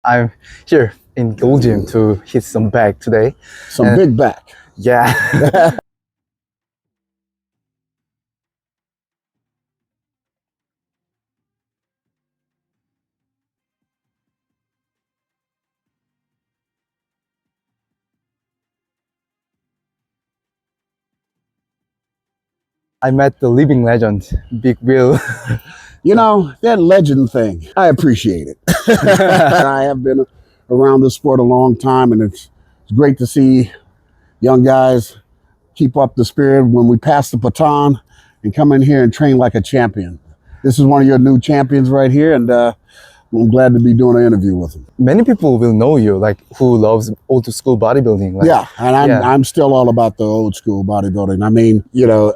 I'm here in Gold Gym to hit some back today. Some big back. Yeah. I met the living legend, Big Will. You know, that legend thing, I appreciate it. I have been around this sport a long time, and it's great to see young guys keep up the spirit when we pass the baton and come in here and train like a champion. This is one of your new champions right here, and I'm glad to be doing an interview with him. Many people will know you, like who loves old school bodybuilding. Like, Yeah, and I'm still all about the old school bodybuilding. I mean, you know,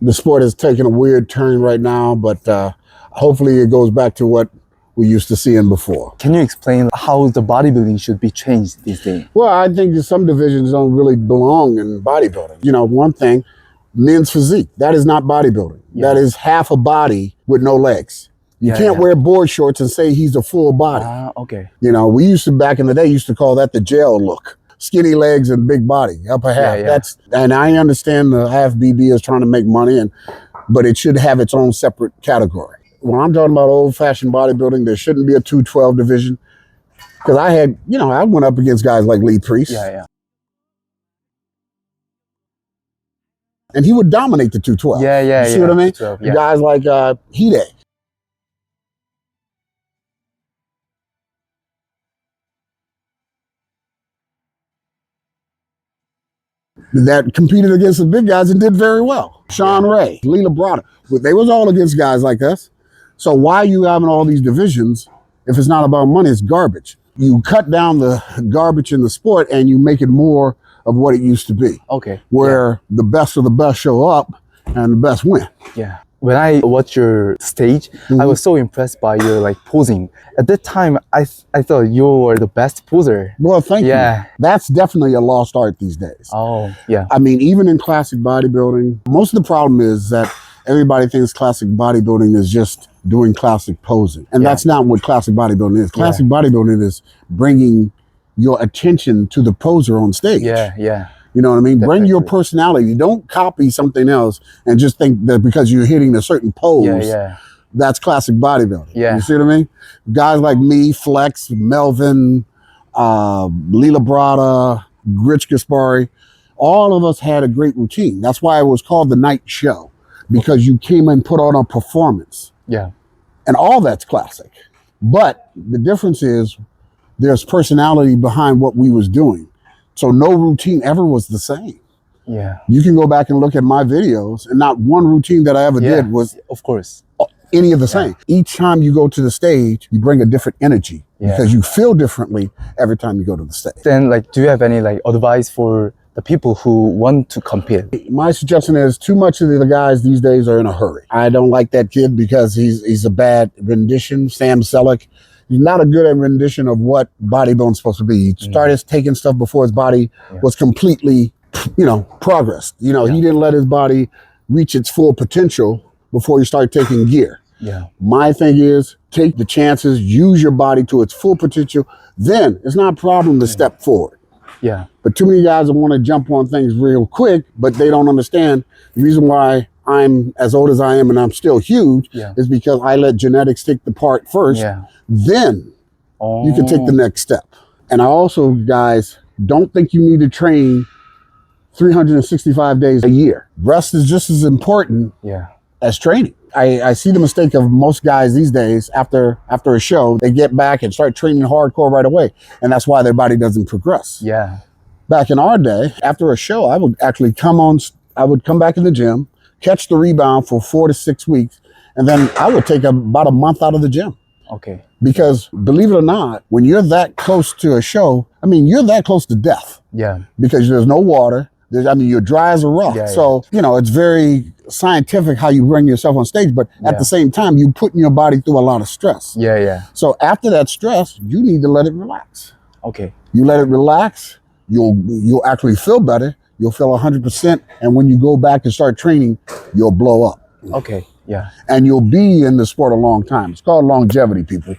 the sport is taking a weird turn right now, but hopefully it goes back to what we used to seeing before. Can you explain how the bodybuilding should be changed these days? Well, I think that some divisions don't really belong in bodybuilding. You know, one thing, men's physique, that is not bodybuilding. Yeah. That is half a body with no legs. You can't wear board shorts and say he's a full body. Okay. You know, we used to, back in the day, used to call that the jail look. Skinny legs and big body, upper half. That's, and I understand the half BB is trying to make money, but it should have its own separate category. When I'm talking about old-fashioned bodybuilding, there shouldn't be a 212 division. Because I had, you know, I went up against guys like Lee Priest. And he would dominate the 212. You see what I mean? 212, Guys like Hide. That competed against the big guys and did very well. Sean Ray, Leela Brada, they was all against guys like us. So why are you having all these divisions if it's not about money? It's garbage. You cut down the garbage in the sport and you make it more of what it used to be. Okay. Where the best of the best show up and the best win. Yeah. When I watched your stage, I was so impressed by your like posing. At that time, I thought you were the best poser. Well, thank you. That's definitely a lost art these days. Oh, yeah. I mean, even in classic bodybuilding, most of the problem is that everybody thinks classic bodybuilding is just doing classic posing. And that's not what classic bodybuilding is. Classic bodybuilding is bringing your attention to the poser on stage. You know what I mean? Definitely. Bring your personality. Don't copy something else and just think that because you're hitting a certain pose, that's classic bodybuilding. You see what I mean? Guys like me, Flex, Melvin, Leela Brada, Rich Gaspari, all of us had a great routine. That's why it was called the night show, because you came and put on a performance. And all that's classic. But the difference is there's personality behind what we was doing. So no routine ever was the same. You can go back and look at my videos, and not one routine that I ever did was, of course, any of the same. Each time you go to the stage, you bring a different energy because you feel differently every time you go to the stage. Then, like, do you have any like advice for the people who want to compete? My suggestion is too much of the guys these days are in a hurry. I don't like that kid because he's a bad rendition, Sam Selleck. He's not a good rendition of what bodybuilding's supposed to be. He started taking stuff before his body was completely, you know, progressed. You know, he didn't let his body reach its full potential before he started taking gear. My thing is, take the chances, use your body to its full potential. Then it's not a problem to step forward. But too many guys want to jump on things real quick, but they don't understand the reason why I'm as old as I am and I'm still huge is because I let genetics take the part first. Then you can take the next step. And I also, guys, don't think you need to train 365 days a year. Rest is just as important as training. I see the mistake of most guys these days after a show, they get back and start training hardcore right away. And that's why their body doesn't progress. Back in our day, after a show, I would actually I would come back in the gym, catch the rebound for 4 to 6 weeks, and then I would take about a month out of the gym. Because believe it or not, when you're that close to a show, I mean, you're that close to death. Because there's no water. You're dry as a rock. So, you know, it's very scientific how you bring yourself on stage, but at the same time, you're putting your body through a lot of stress. So after that stress, you need to let it relax. You let it relax, you'll actually feel better. You'll feel 100%. And when you go back and start training, you'll blow up. And you'll be in the sport a long time. It's called longevity, people.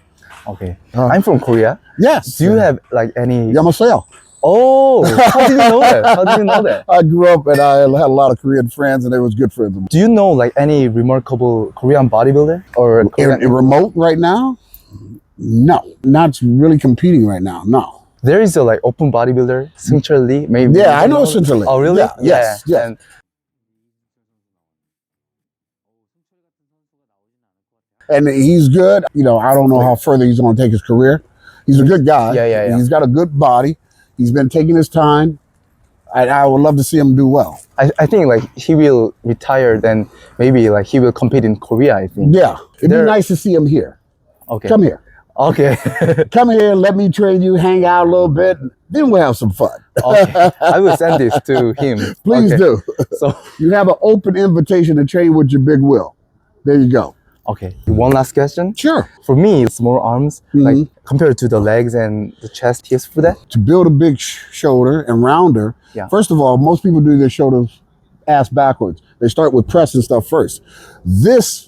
Okay. I'm from Korea. Yes. Do you have like any? Yamaseo. Oh, how did you know that? How did you know that? I grew up and I had a lot of Korean friends, and they was good friends of mine. Do you know like any remarkable Korean bodybuilder or Korean? In remote right now? No, not really competing right now. No. There is a like open bodybuilder, Seung Lee. Maybe. Yeah, I know that? Seung Lee. Oh, really? Yeah, yes, yes. And he's good. You know, I don't know how further he's going to take his career. He's a good guy. Yeah. He's got a good body. He's been taking his time. I would love to see him do well. I think like he will retire, then maybe like he will compete in Korea, I think. Yeah, it'd be nice to see him here. Okay. Come here. Okay. Come here, let me train you, hang out a little bit, then we'll have some fun. Okay. I will send this to him. Please Okay. do. So, You have an open invitation to train with your big will. There you go. okay. One last question. Sure. For me, small arms, like compared to the legs and the chest, here's for that. To build a big shoulder and rounder, Yeah. first of all, most people do their shoulders ass backwards. They start with press and stuff first.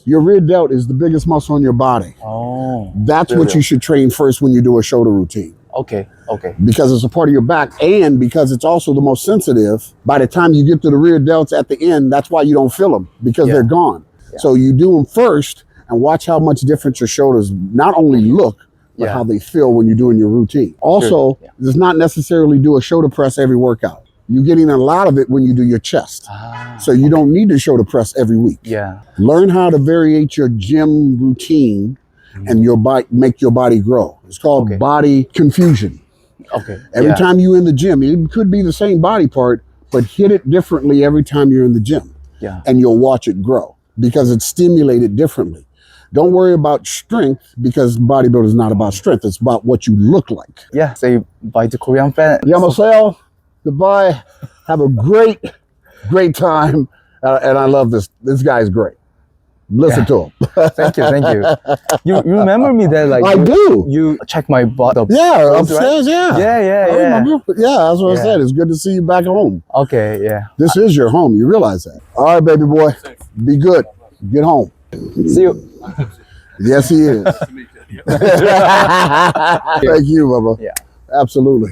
Your rear delt is the biggest muscle in your body. Oh. That's what you should train first when you do a shoulder routine. Okay. Because it's a part of your back, and because it's also the most sensitive. By the time you get to the rear delts at the end, that's why you don't feel them, because they're gone. Yeah. So you do them first and watch how much different your shoulders not only look, but how they feel when you're doing your routine. Also, does not necessarily do a shoulder press every workout. You're getting a lot of it when you do your chest. So you don't need to shoulder press every week. Yeah. Learn how to variate your gym routine and make your body grow. It's called body confusion. Okay. Every time you're in the gym, it could be the same body part, but hit it differently every time you're in the gym. Yeah. And you'll watch it grow because it's stimulated differently. Don't worry about strength, because bodybuilding is not about strength. It's about what you look like. Yeah. Say bye to Korean fans. Yamaseo, goodbye. Have a great time. And I love this. This guy's great. Listen to him. Thank you. You remember me that like I do. You check my butt. Yeah, upstairs, yeah. Yeah. I remember. Yeah, that's what I said. It's good to see you back home. Okay, yeah. This is your home. You realize that. All right, baby boy. Be good. Get home. See you. Yes, he is. Thank you, Bubba. Yeah. Absolutely.